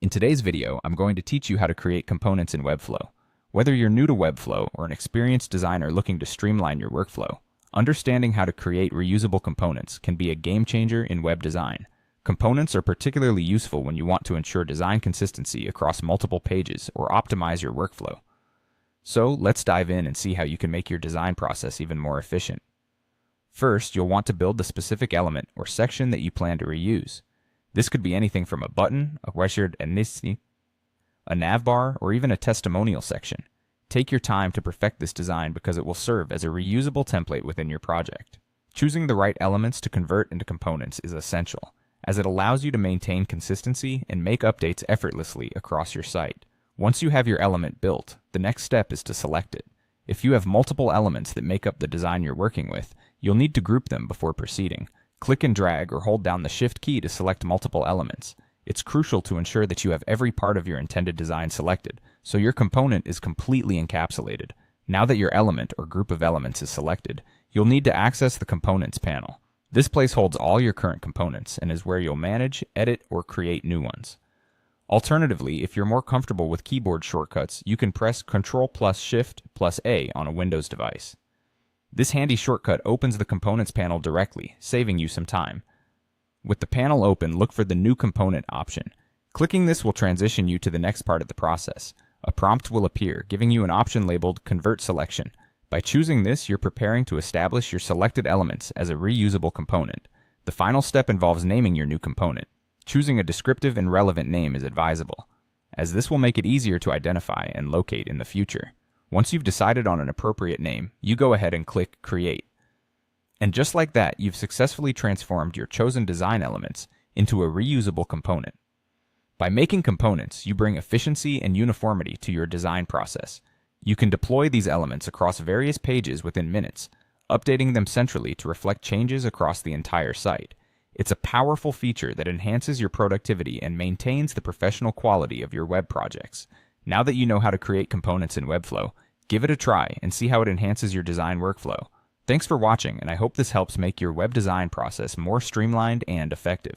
In today's video, I'm going to teach you how to create components in Webflow. Whether you're new to Webflow or an experienced designer looking to streamline your workflow, understanding how to create reusable components can be a game changer in web design. Components are particularly useful when you want to ensure design consistency across multiple pages or optimize your workflow. So let's dive in and see how you can make your design process even more efficient. First, you'll want to build the specific element or section that you plan to reuse. This could be anything from a button, a wizard, a navbar, or even a testimonial section. Take your time to perfect this design because it will serve as a reusable template within your project. Choosing the right elements to convert into components is essential, as it allows you to maintain consistency and make updates effortlessly across your site. Once you have your element built, the next step is to select it. If you have multiple elements that make up the design you're working with, you'll need to group them before proceeding. Click and drag or hold down the Shift key to select multiple elements. It's crucial to ensure that you have every part of your intended design selected, so your component is completely encapsulated. Now that your element or group of elements is selected, you'll need to access the Components panel. This place holds all your current components and is where you'll manage, edit, or create new ones. Alternatively, if you're more comfortable with keyboard shortcuts, you can press Ctrl+Shift+A on a Windows device. This handy shortcut opens the Components panel directly, saving you some time. With the panel open, look for the New Component option. Clicking this will transition you to the next part of the process. A prompt will appear, giving you an option labeled Convert Selection. By choosing this, you're preparing to establish your selected elements as a reusable component. The final step involves naming your new component. Choosing a descriptive and relevant name is advisable, as this will make it easier to identify and locate in the future. Once you've decided on an appropriate name, you go ahead and click Create. And just like that, you've successfully transformed your chosen design elements into a reusable component. By making components, you bring efficiency and uniformity to your design process. You can deploy these elements across various pages within minutes, updating them centrally to reflect changes across the entire site. It's a powerful feature that enhances your productivity and maintains the professional quality of your web projects. Now that you know how to create components in Webflow, give it a try and see how it enhances your design workflow. Thanks for watching, and I hope this helps make your web design process more streamlined and effective.